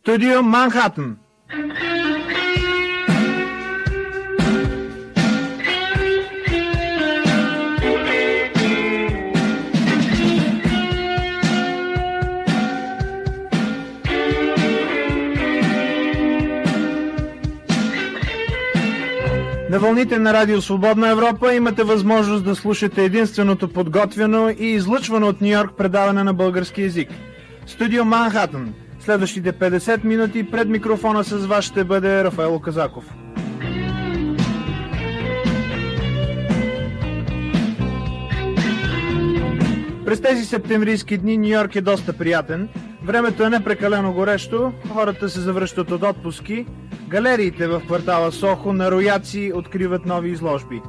Студио Манхатън. На вълните на Радио Свободна Европа имате възможност да слушате единственото подготвено и излъчвано от Нью-Йорк предаване на български език. Студио Манхатън. Следващите 50 минути пред микрофона с вас ще бъде Рафаел Казаков. През тези септемврийски дни Нью-Йорк е доста приятен. Времето е непрекалено горещо, хората се завръщат от отпуски, галериите в квартала Сохо на рояци откриват нови изложби.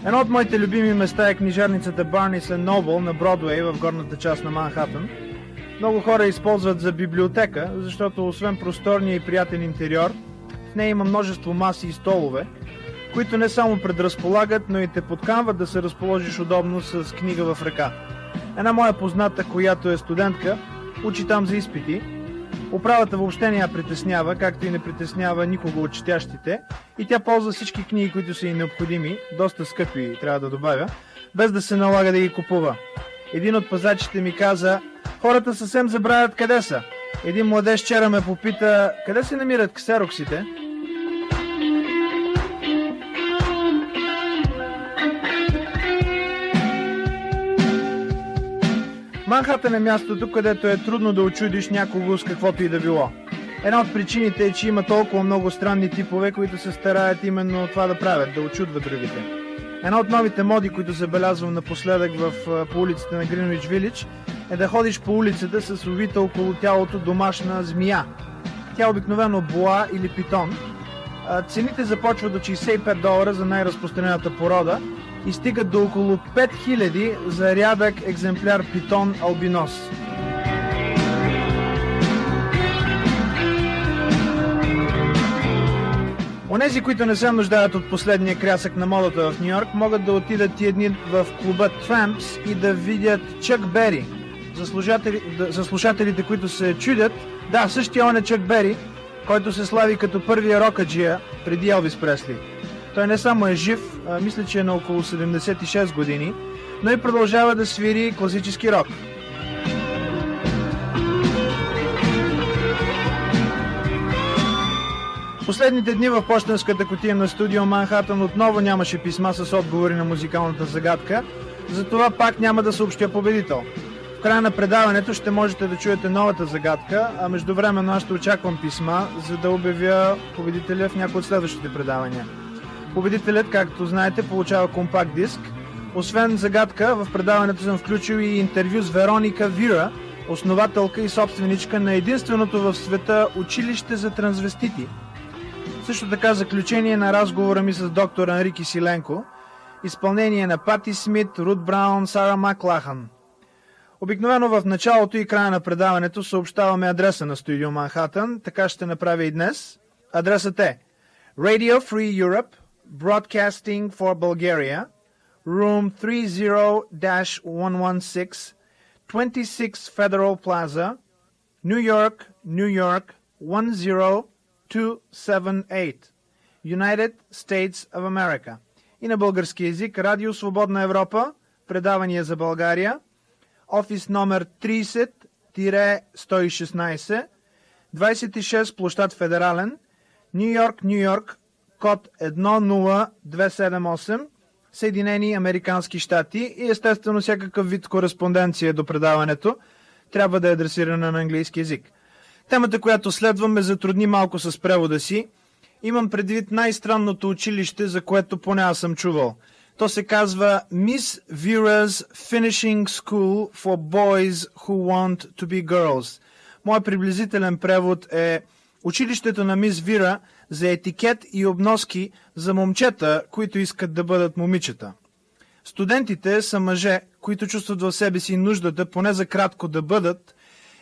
Едно от моите любими места е книжарницата Barnes & Noble на Бродуей в горната част на Манхатън. Много хора използват за библиотека, защото освен просторния и приятен интериор, в нея има множество маси и столове, които не само предразполагат, но и те подканват да се разположиш удобно с книга в ръка. Една моя позната, която е студентка, учи там за изпити. Управата въобще не я притеснява, както и не притеснява никого от четящите, и тя ползва всички книги, които са й необходими, доста скъпи, трябва да добавя, без да се налага да ги купува. Един от пазачите ми каза: хората съвсем забравят къде са. Един младеж вчера ме попита: къде се намират ксероксите? Манхатън е мястото, където е трудно да очудиш някого с каквото и да било. Една от причините е, че има толкова много странни типове, които се стараят именно това да правят, да очудват другите. Една от новите моди, които забелязвам напоследък по улиците на Гринвич Вилидж, е да ходиш по улицата с увита около тялото домашна змия. Тя е обикновено боа или питон. Цените започват от $65 за най-разпространената порода и стигат до около 5000 за рядък екземпляр питон албинос. Онези, които не се нуждаят от последния крясък на модата в Нью-Йорк, могат да отидат тия дни в клуба Tramps и да видят Чък Бери. За слушателите, които се чудят, да, същия он е Чък Бери, който се слави като първия рокаджия преди Елвис Пресли. Той не само е жив, мисля, че е на около 76 години, но и продължава да свири класически рок. Последните дни в пощенската кутия на студио Манхатън отново нямаше писма с отговори на музикалната загадка, затова пак няма да съобщя победител. В края на предаването ще можете да чуете новата загадка, а междувременно аз ще очаквам писма, за да обявя победителя в някои от следващите предавания. Победителят, както знаете, получава компакт диск. Освен загадка, в предаването съм включил и интервю с Вероника Вира, основателка и собственичка на единственото в света училище за трансвестити. Също така заключение на разговора ми с доктор Енрики Силенко, изпълнение на Пати Смит, Рут Браун, Сара Маклахан. Обикновено в началото и края на предаването съобщаваме адреса на студио Манхатън, така ще направя и днес. Адресът е Radio Free Europe, Broadcasting for Bulgaria, Room 30-116, 26 Federal Plaza, New York, New York 10278, United States of America. И на български език: Радио Свободна Европа, предавания за България, офис номер 30-116, 26 площад Федерален, Нью Йорк, Нью Йорк, код 10278, Съединени Американски щати, и естествено всякакъв вид кореспонденция до предаването трябва да е адресирана на английски език. Темата, която следвам, ме затрудни малко с превода си. Имам предвид най-странното училище, за което поне аз съм чувал. То се казва Miss Vera's Finishing School for Boys Who Want to be Girls. Моят приблизителен превод е училището на Мис Вира за етикет и обноски за момчета, които искат да бъдат момичета. Студентите са мъже, които чувстват в себе си нуждата поне за кратко да бъдат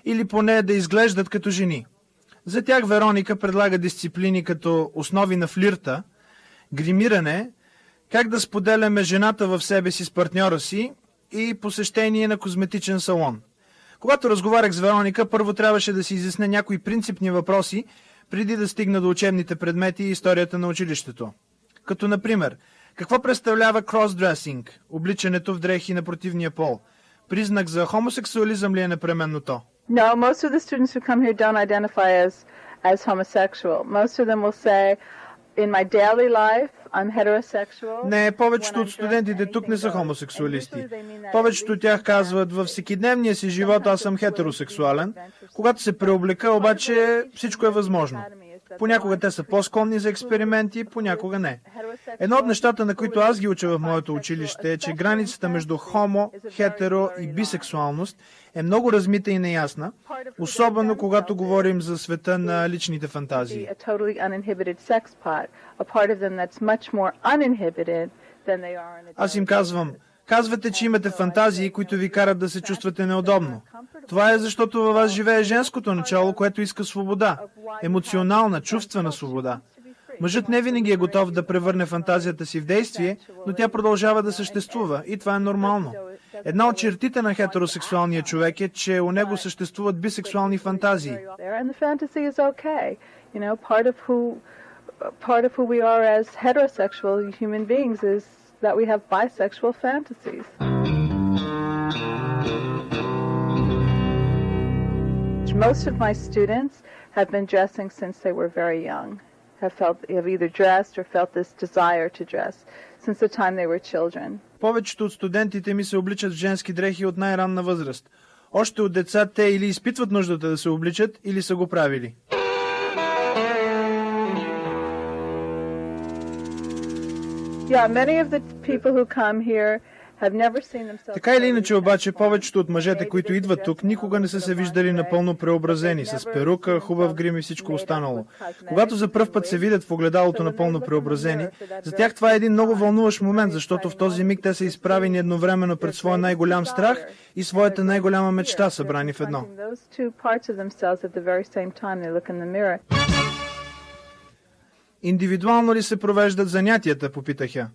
или поне да изглеждат като жени. За тях Вероника предлага дисциплини като основи на флирта, гримиране, как да споделяме жената в себе си с партньора си и посещение на козметичен салон. Когато разговарях с Вероника, първо трябваше да си изясня някои принципни въпроси, преди да стигна до учебните предмети и историята на училището. Като например, какво представлява кросдресинг, обличането в дрехи на противния пол? Признак за хомосексуализъм ли е непременно то? No, most of the students who come here don't identify as homosexual. Most of them will say, in my daily life, I'm heterosexual. Не, повечето от студентите тук не са хомосексуалисти. Повечето от тях казват, във всекидневния си живот аз съм хетеросексуален. Когато се преоблека, обаче всичко е възможно. Понякога те са по-склонни за експерименти, понякога не. Едно от нещата, на които аз ги уча в моето училище, е, че границата между хомо, хетеро и бисексуалност е много размита и неясна, особено когато говорим за света на личните фантазии. Аз им казвам, казвате, че имате фантазии, които ви карат да се чувствате неудобно. Това е защото във вас живее женското начало, което иска свобода, емоционална, чувствена свобода. Мъжът не винаги е готов да превърне фантазията си в действие, но тя продължава да съществува и това е нормално. Една от чертите на хетеросексуалния човек е, че у него съществуват бисексуални фантазии. Part of who we are as heterosexual human beings is that we have bisexual fantasies. Most of my students have been dressing since they were very young, have either dressed or felt this desire to dress since the time they were children. Повечето от студентите ми се обличат в женски дрехи от най-ранна възраст. Още от деца те или изпитват нуждата да се обличат, или са го правили. Yeah, many of the people who come here have never seen themselves. Така или иначе обаче, повечето от мъжете, които идват тук, никога не са се виждали напълно преобразени, с перука, хубав грим и всичко останало. Когато за пръв път се видят в огледалото напълно преобразени, за тях това е един много вълнуващ момент, защото в този миг те са изправени едновременно пред своя най-голям страх и своята най-голяма мечта, събрани в едно. Индивидуално ли се провеждат занятията, попитах я.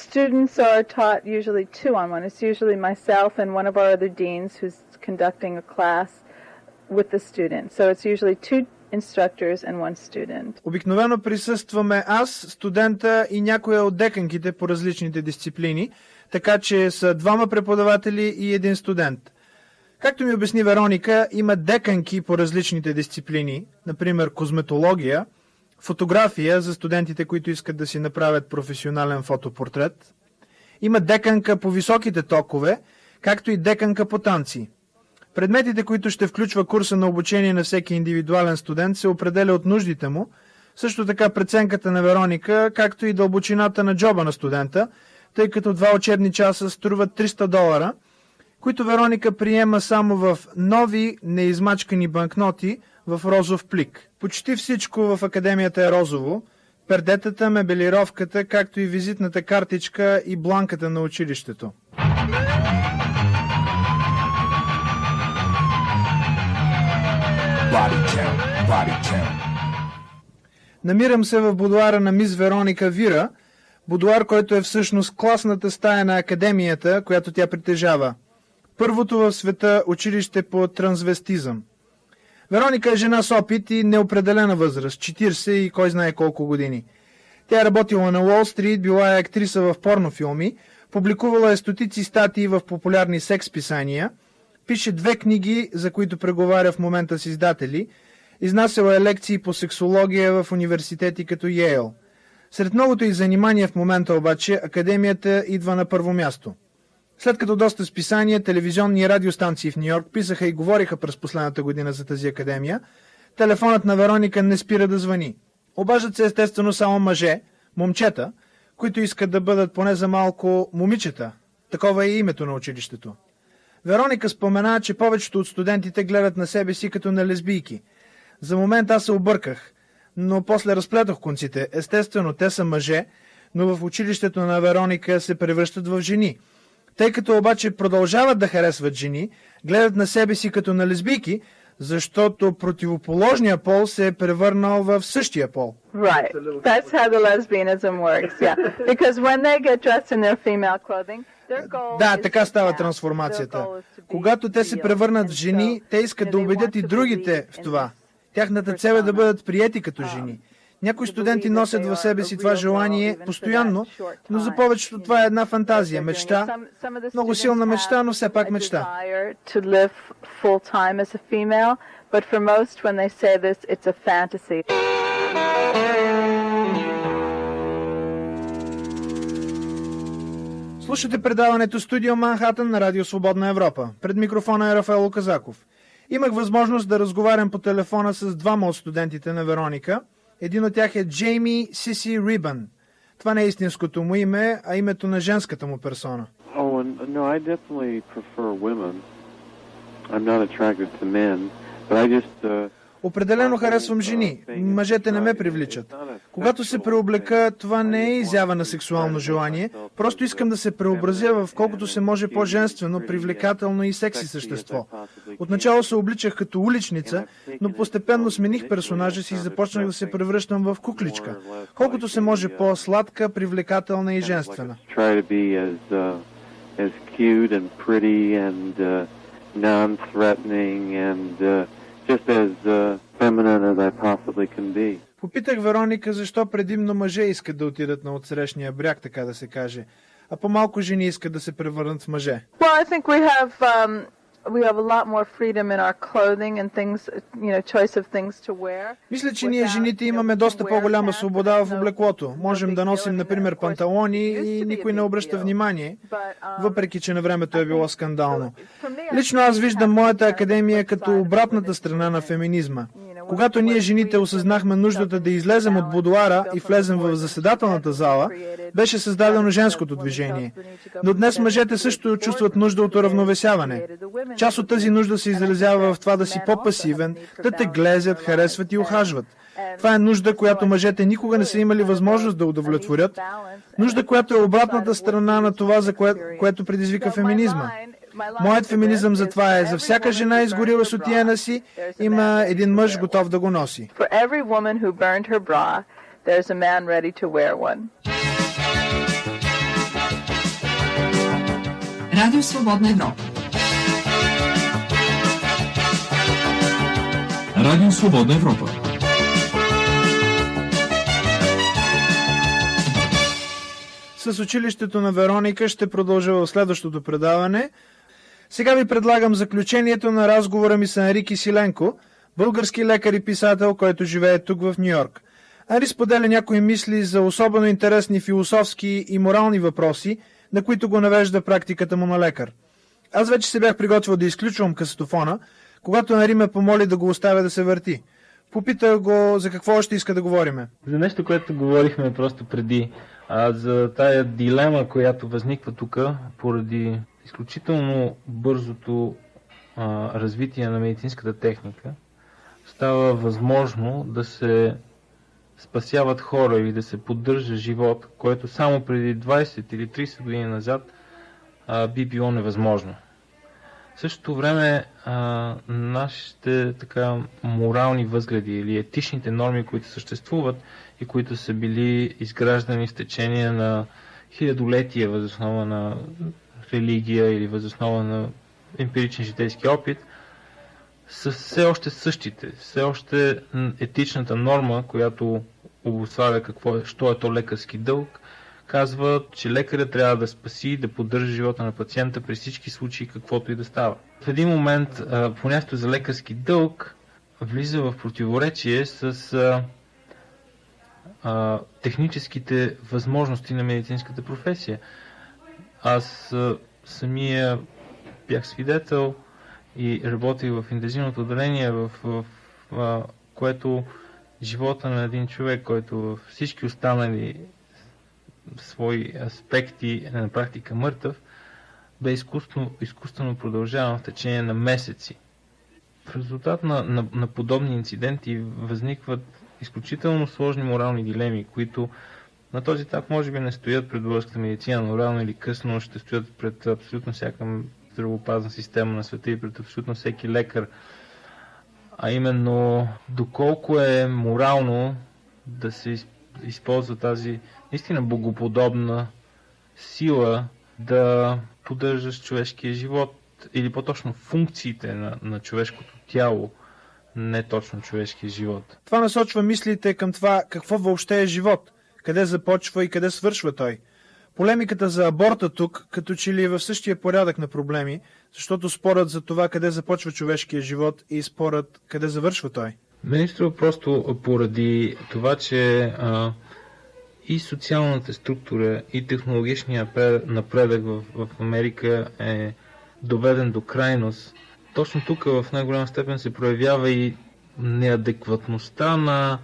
Students are taught usually two-on-one. It's usually myself and one of our other deans who's conducting a class with the student. So it's usually two instructors and one student. Обикновено присъстваме аз, студента и някоя от деканките по различните дисциплини, така че са двама преподаватели и един студент. Както ми обясни Вероника, има деканки по различните дисциплини, например козметология, фотография за студентите, които искат да си направят професионален фотопортрет. Има деканка по високите токове, както и деканка по танци. Предметите, които ще включва курса на обучение на всеки индивидуален студент, се определя от нуждите му, също така преценката на Вероника, както и дълбочината на джоба на студента, тъй като 2 учебни часа струват $300, които Вероника приема само в нови, неизмачкани банкноти в розов плик. Почти всичко в академията е розово. Пердетата, мебелировката, както и визитната картичка и бланката на училището. Body count. Намирам се в будуара на мис Вероника Вира, будуар, който е всъщност класната стая на академията, която тя притежава. Първото в света училище по трансвестизъм. Вероника е жена с опит и неопределена възраст, 40 и кой знае колко години. Тя е работила на Уолл Стрит, била е актриса в порнофилми, публикувала е стотици статии в популярни секс писания, пише 2 книги, за които преговаря в момента с издатели, изнасяла е лекции по сексология в университети като Йейл. Сред многото й занимания в момента обаче, академията идва на първо място. След като доста списания, телевизионни и радиостанции в Нью-Йорк писаха и говориха през последната година за тази академия, телефонът на Вероника не спира да звъни. Обаждат се естествено само мъже, момчета, които искат да бъдат поне за малко момичета. Такова е името на училището. Вероника спомена, че повечето от студентите гледат на себе си като на лесбийки. За момент аз се обърках, но после разплетох конците. Естествено, те са мъже, но в училището на Вероника се превръщат в жени. Тъй като обаче продължават да харесват жени, гледат на себе си като на лесбийки, защото противоположния пол се е превърнал в същия пол. Right. That's how the lesbianism works, yeah. Because when they get dressed in their female clothing, Да, така става трансформацията. Когато те се превърнат в жени, те искат да убедят и другите в това. Тяхната цел е да бъдат приети като жени. Някои студенти носят в себе си това желание постоянно, но за повечето това е една фантазия, мечта, много силна мечта, но все пак мечта. Слушате предаването Студио Манхатън на Радио Свободна Европа. Пред микрофона е Рафаел Казаков. Имах възможност да разговарям по телефона с двама от студентите на Вероника. Един от тях е Джейми Сиси Рибън. Това не е истинското му име, а името на женската му персона. No, I definitely prefer women. I'm not attracted to men, but I just... Определено харесвам жени. Мъжете не ме привличат. Когато се преоблека, това не е изява на сексуално желание. Просто искам да се преобразя в колкото се може по-женствено, привлекателно и секси същество. Отначало се обличах като уличница, но постепенно смених персонажа си и започнах да се превръщам в кукличка. Колкото се може по-сладка, привлекателна и женствена. As cute and pretty and non-threatening and just as feminine as I possibly can be. Попитах Вероника защо предимно мъже искат да отидат на отсрещния бряг, така да се каже, а по-малко жени искат да се превърнат в мъже. Well, I think we have a lot more freedom in our clothing and things, choice of things to wear. Мисля, че ние жените имаме доста по-голяма свобода в облеклото. Можем да носим, например, панталони и никой не обръща внимание, въпреки че на времето е било скандално. Лично аз виждам моята академия като обратната страна на феминизма. Когато ние жените осъзнахме нуждата да излезем от будуара и влезем в заседателната зала, беше създадено женското движение. Но днес мъжете също чувстват нужда от уравновесяване. Част от тази нужда се изразява в това да си по-пасивен, да те глезят, харесват и ухажват. Това е нужда, която мъжете никога не са имали възможност да удовлетворят. Нужда, която е обратната страна на това, за което предизвика феминизма. Моят феминизъм за това е: за всяка жена, изгорила сутиена си, има един мъж готов да го носи. Радио Свободна Европа. Радио Свободна Европа. С училището на Вероника ще продължа в следващото предаване. Сега ви предлагам заключението на разговора ми с Енрики Силенко, български лекар и писател, който живее тук в Ню-Йорк. Енри споделя някои мисли за особено интересни философски и морални въпроси, на които го навежда практиката му на лекар. Аз вече се бях приготвил да изключвам касетофона, когато Енри ме помоли да го оставя да се върти. Попитах го за какво още иска да говориме. За нещо, което говорихме просто преди, за тая дилема, която възниква тук поради изключително бързото развитие на медицинската техника, става възможно да се спасяват хора или да се поддържа живот, който само преди 20 или 30 години назад би било невъзможно. В същото време нашите морални възгледи или етичните норми, които съществуват и които са били изграждани с течение на хилядолетия въз основа на религия или въз основа на емпиричен житейски опит, са все още същите. Все още етичната норма, която обуславя що е то лекарски дълг, казва, че лекарят трябва да спаси, да поддържа живота на пациента при всички случаи, каквото и да става. В един момент понятието за лекарски дълг влиза в противоречие с техническите възможности на медицинската професия. Аз самия бях свидетел и работих в интензивното отделение, в което живота на един човек, който във всички останали свои аспекти е на практика мъртъв, бе изкуствено продължаван в течение на месеци. В резултат на подобни инциденти възникват изключително сложни морални дилеми, които на този етап може би не стоят пред българската медицина, но рано или късно ще стоят пред абсолютно всяка здравеопазна система на света и пред абсолютно всеки лекар. А именно, доколко е морално да се използва тази наистина богоподобна сила да поддържаш човешкия живот или по-точно функциите на човешкото тяло, не точно човешкия живот. Това насочва мислите към това какво въобще е живот, къде започва и къде свършва той. Полемиката за аборта тук, като че ли е в същия порядък на проблеми, защото спорът за това къде започва човешкия живот и спорът къде завършва той. Мен струва просто поради това, че и социалната структура, и технологичния напредък в Америка е доведен до крайност. Точно тук в най-голяма степен се проявява и неадекватността на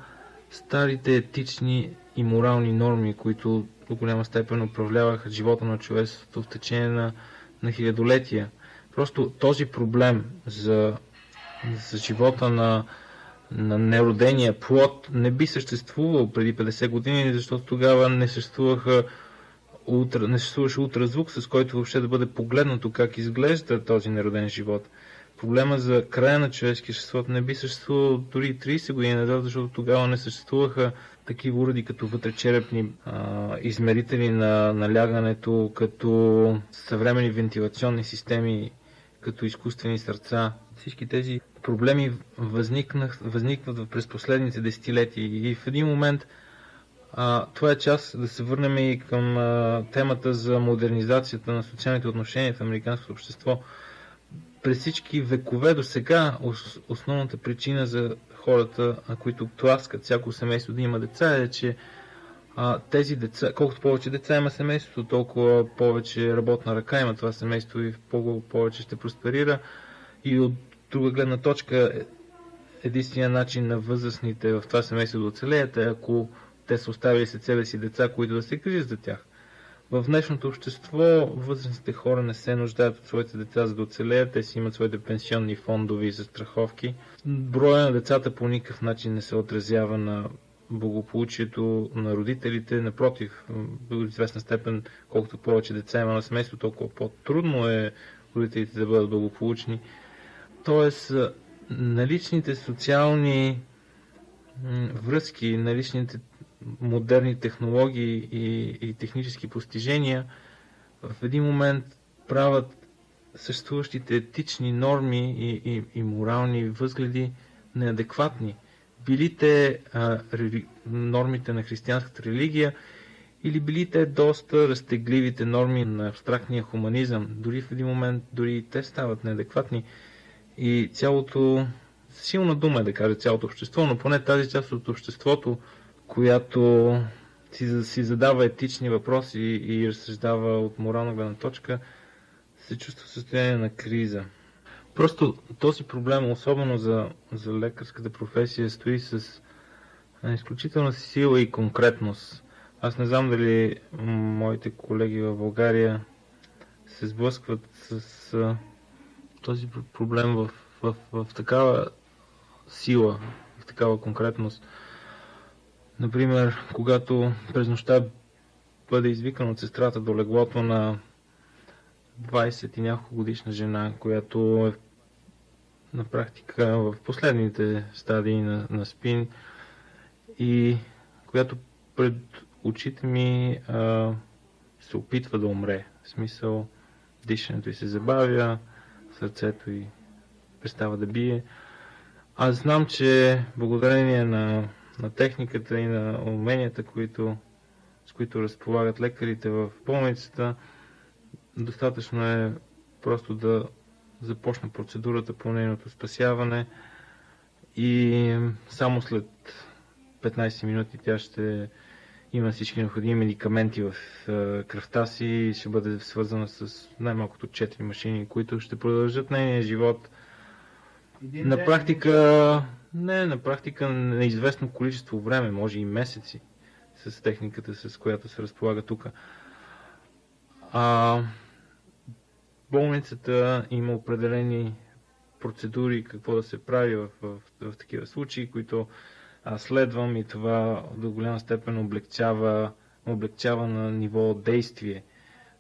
старите етични и морални норми, които до голяма степен управляваха живота на човечеството в течение на хилядолетия. Просто този проблем за живота на неродения плод не би съществувал преди 50 години, защото тогава не съществуваше ултразвук, с който въобще да бъде погледнато как изглежда този нероден живот. Проблема за края на човешкия живот не би съществувал дори 30 години назад, защото тогава не съществуваха такива уреди като вътречерепни измерители на налягането, като съвременни вентилационни системи, като изкуствени сърца. Всички тези проблеми възникват през последните десетилетия и в един момент това е част да се върнем и към темата за модернизацията на социалните отношения в американското общество. През всички векове до сега основната причина за хората, които тласкат всяко семейство да има деца, е, че тези деца, колкото повече деца има семейството, толкова повече работна ръка има това семейство и повече ще просперира. И от друга гледна точка, единственият начин на възрастните в това семейство да оцелеят е ако те са оставили след себе си деца, които да се грижат за тях. В днешното общество възрастните хора не се нуждаят от своите деца за да оцелеят, те си имат своите пенсионни фондове и застраховки. Броя на децата по никакъв начин не се отразява на благополучието на родителите, напротив, до известна степен, колкото повече деца има на семейство, толкова по-трудно е родителите да бъдат благополучни. Тоест, наличните социални връзки, наличните модерни технологии и технически постижения в един момент правят съществуващите етични норми и морални възгледи неадекватни. Били те нормите на християнската религия или били те доста разтегливите норми на абстрактния хуманизъм. Дори в един момент дори и те стават неадекватни и цялото, силна дума е да кажа цялото общество, но поне тази част от обществото, която си задава етични въпроси и разсъждава от морална гледна точка, се чувства в състояние на криза. Просто този проблем, особено за лекарската професия, стои с изключителна сила и конкретност. Аз не знам дали моите колеги в България се сблъскват с този проблем в такава сила, в такава конкретност. Например, когато през нощта бъде извикан от сестрата до леглото на 20 и няколко годишна жена, която е на практика в последните стадии на СПИН и която пред очите ми се опитва да умре. В смисъл, дишането й се забавя, сърцето й престава да бие. Аз знам, че благодарение на техниката и на уменията, с които разполагат лекарите в болницата, достатъчно е просто да започне процедурата по нейното спасяване и само след 15 минути тя ще има всички необходими медикаменти в кръвта си и ще бъде свързана с най-малкото 4 машини, които ще продължат нейния живот. На практика неизвестно количество време, може и месеци, с техниката, с която се разполага тук. Болницата има определени процедури какво да се прави в такива случаи, които следвам и това до голяма степен облегчава на ниво действие.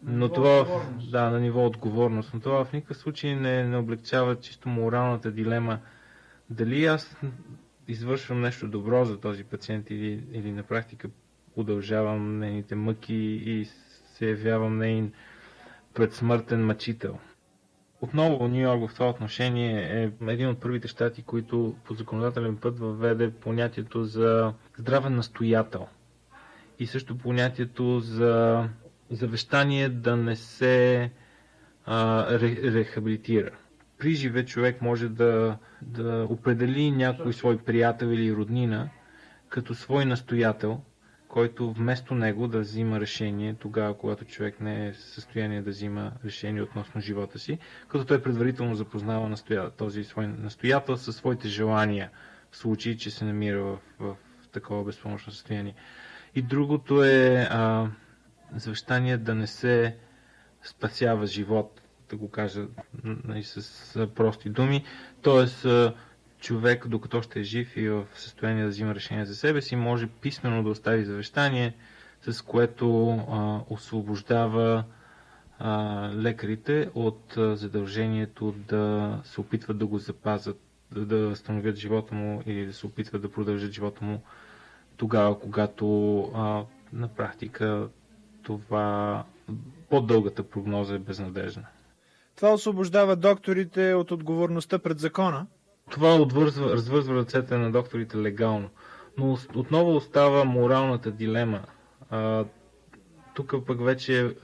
Но това, на ниво отговорност. Но това в никакъв случай не облегчава чисто моралната дилема. Дали аз извършвам нещо добро за този пациент или на практика удължавам нейните мъки и се явявам нейн предсмъртен мъчител. Отново Ню Йорк в това отношение е един от първите щати, които по законодателен път въведе понятието за здравен настоятел и също понятието за завещание да не се рехабилитира. При живе човек може да определи някой свой приятел или роднина като свой настоятел, който вместо него да взима решение тогава, когато човек не е в състояние да взима решение относно живота си, като той предварително запознава този свой настоятел със своите желания, в случай, че се намира в такова безпомощно състояние. И другото е завещание да не се спасява живот, да го кажа с прости думи, т.е. човек, докато ще е жив и в състояние да взима решение за себе си, може писмено да остави завещание, с което освобождава лекарите от задължението да се опитват да го запазят, да възстановят живота му или да се опитват да продължат живота му тогава, когато на практика това по-дългата прогноза е безнадежна. Това освобождава докторите от отговорността пред закона. Това развързва ръцете на докторите легално. Но отново остава моралната дилема. Тук пък вече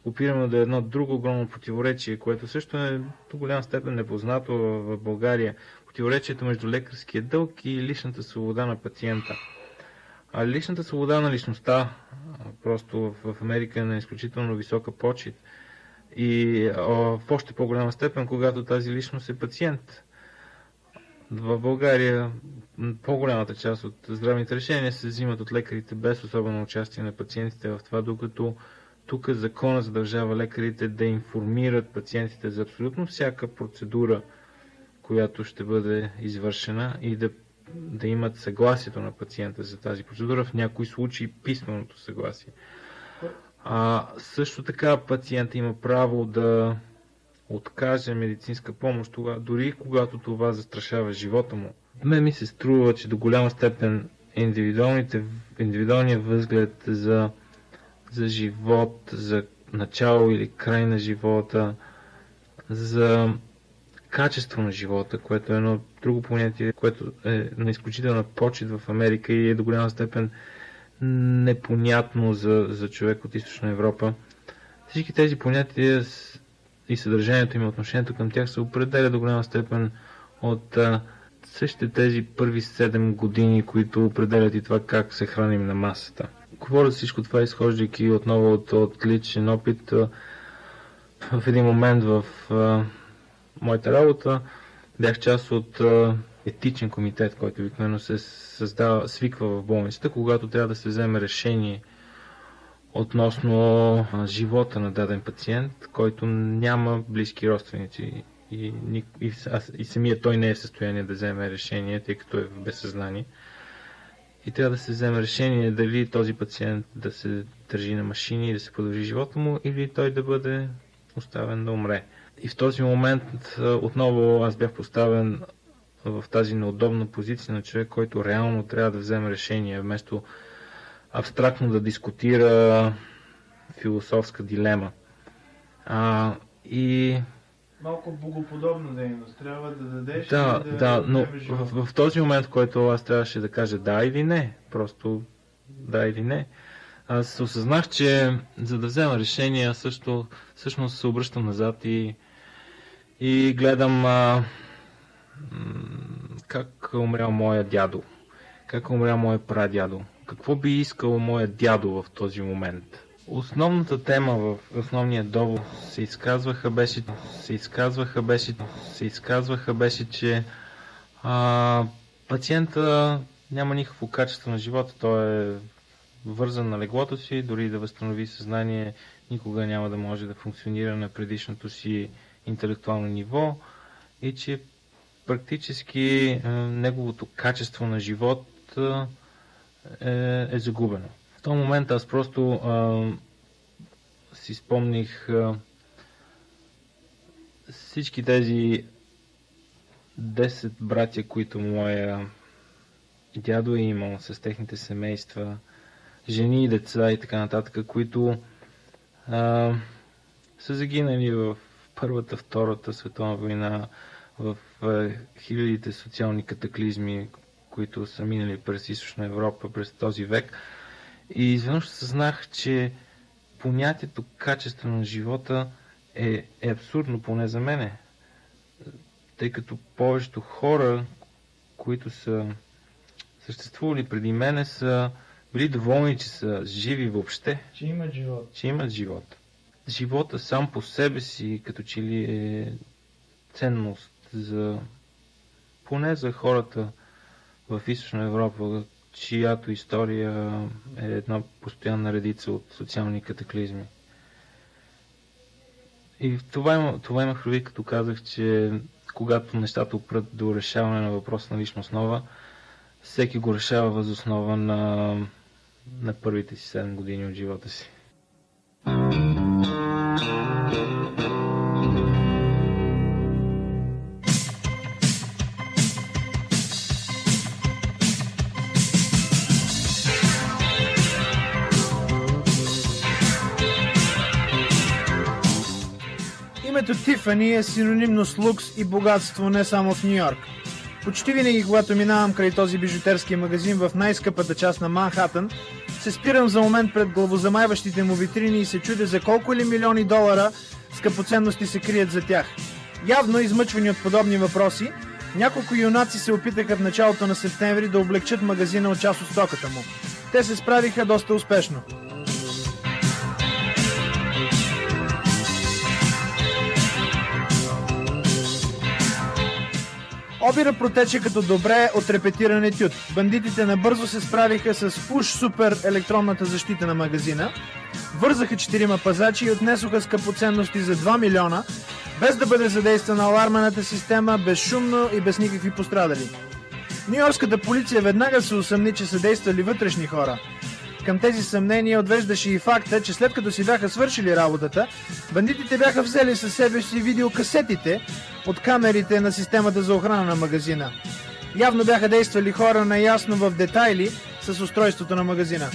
опираме до едно друго огромно противоречие, което също е до голяма степен непознато в България. Противоречието между лекарския дълг и личната свобода на пациента. Личната свобода на личността просто в Америка е на изключително висока почит. И в още по-голяма степен, когато тази личност е пациент. В България по-голямата част от здравните решения се взимат от лекарите без особено участие на пациентите в това, докато тук закона задължава лекарите да информират пациентите за абсолютно всяка процедура, която ще бъде извършена и да имат съгласието на пациента за тази процедура, в някои случаи писменото съгласие. Също така пациентът има право да откаже медицинска помощ, дори когато това застрашава живота му. Мен ми се струва, че до голяма степен индивидуалният възглед за живот, за начало или край на живота, за качество на живота, което е едно друго понятие, което е на изключителна почит в Америка и е до голяма степен непонятно за човек от Източна Европа. Всички тези понятия и съдържанието им и отношението към тях се определя до голяма степен от същите тези първи 7 години, които определят и това как се храним на масата. Говоря всичко това, изхождайки отново от личен опит. В един момент в моята работа бях част от етичен комитет, който обикновено се свиква в болницата, когато трябва да се вземе решение относно живота на даден пациент, който няма близки родственици и самия той не е в състояние да вземе решение, тъй като е в безсъзнание. И трябва да се вземе решение дали този пациент да се държи на машини и да се продължи живота му, или той да бъде оставен да умре. И в този момент отново аз бях поставен в тази неудобна позиция на човек, който реално трябва да вземе решение, вместо абстрактно да дискутира философска дилема. И Малко богоподобна дейност. Трябва да дадеш но в този момент, в който аз трябваше да кажа да или не, просто да или не, аз осъзнах, че за да взема решение, всъщност се обръщам назад и гледам как е умрял моя дядо, как е умрял моя прадядо, какво би искал моя дядо в този момент. Основната тема в основния довод се изказваха беше, че пациента няма никакво качество на живота, той е вързан на леглото си, дори да възстанови съзнание, никога няма да може да функционира на предишното си интелектуално ниво и че практически неговото качество на живот е загубено. В този момент аз просто си спомних всички тези 10 братя, които моя дядо е имал с техните семейства, жени и деца и така нататък, които са загинали в Първата, Втората световна война, в хилядите социални катаклизми, които са минали през Източна Европа през този век. И изведнъж съзнах, че понятието качество на живота е абсурдно, поне за мене. Тъй като повечето хора, които са съществували преди мене, са били доволни, че са живи въобще. Че имат живот. Че имат живот. Живота сам по себе си като че ли е ценност поне за хората в Източна Европа, чиято история е една постоянна редица от социални катаклизми. И това имах предвид, като казах, че когато нещата опрат до решаване на въпрос на лична основа, всеки го решава въз основа на първите си 7 години от живота си. Името Тифани е синонимно с лукс и богатство не само в Ню-Йорк. Почти винаги, когато минавам край този бижутерски магазин в най-скъпата част на Манхатън, се спирам за момент пред главозамайващите му витрини и се чудя за колко ли милиони долара скъпоценности се крият за тях. Явно, измъчвани от подобни въпроси, няколко юнаци се опитаха в началото на септември да облегчат магазина от част от стоката му. Те се справиха доста успешно. Обира протече като добре отрепетиран етюд. Бандитите набързо се справиха с уж супер електронната защита на магазина, вързаха 4 пазачи и отнесоха скъпоценности за 2 милиона, без да бъде задействана алармената система, безшумно и без никакви пострадали. Нюйоркската полиция веднага се усъмни, че са действали вътрешни хора. Към тези съмнения отвеждаше и факта, че след като си бяха свършили работата, бандитите бяха взели със себе си видеокасетите от камерите на системата за охрана на магазина. Явно бяха действали хора наясно в детайли с устройството на магазина.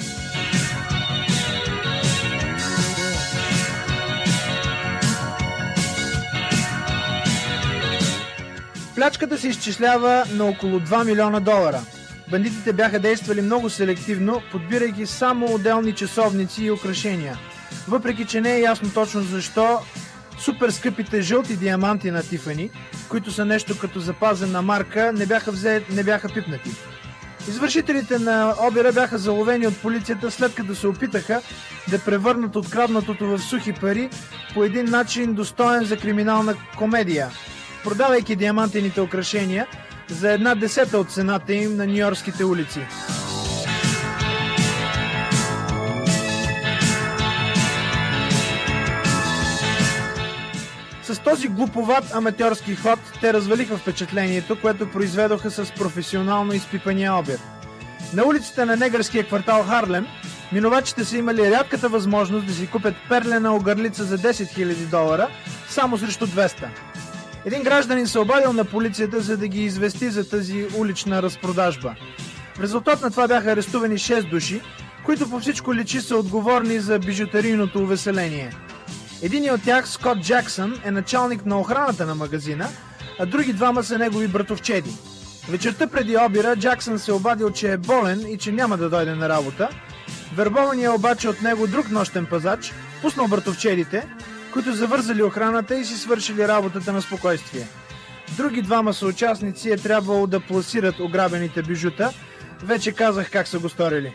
Плячката се изчислява на около 2 милиона долара. Бандитите бяха действали много селективно, подбирайки само отделни часовници и украшения. Въпреки че не е ясно точно защо, супер скъпите жълти диаманти на Тифани, които са нещо като запазена марка, не бяха пипнати. Извършителите на обира бяха заловени от полицията, след като се опитаха да превърнат откраднатото в сухи пари по един начин достоен за криминална комедия, продавайки диамантените украшения за 1/10 от цената им на нюйоркските улици. С този глуповат аматьорски ход те развалиха впечатлението, което произведоха с професионално изпипания обир. На улиците на негърския квартал Харлем, минувачите са имали рядката възможност да си купят перлена огърлица за 10 000 долара, само срещу 200. Един гражданин се обадил на полицията, за да ги извести за тази улична разпродажба. В резултат на това бяха арестувани 6 души, които по всичко личи са отговорни за бижутерийното увеселение. Един от тях, Скот Джаксън, е началник на охраната на магазина, а други двама са негови братовчеди. Вечерта преди обира Джаксън се обадил, че е болен и че няма да дойде на работа. Вербованият обаче от него друг нощен пазач пуснал братовчедите, които завързали охраната и си свършили работата на спокойствие. Други двама съучастници е трябвало да пласират ограбените бижута. Вече казах как са го сторили.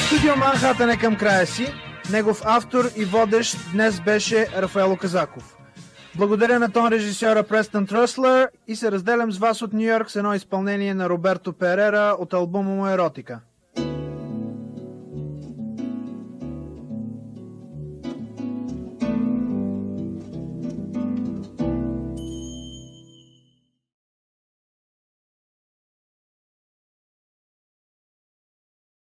Студио Манхатън е към края си. Негов автор и водещ днес беше Рафаело Казаков. Благодаря на тон режисьора Престън Тръслър и се разделям с вас от Ню-Йорк с едно изпълнение на Роберто Перера от албума му Еротика.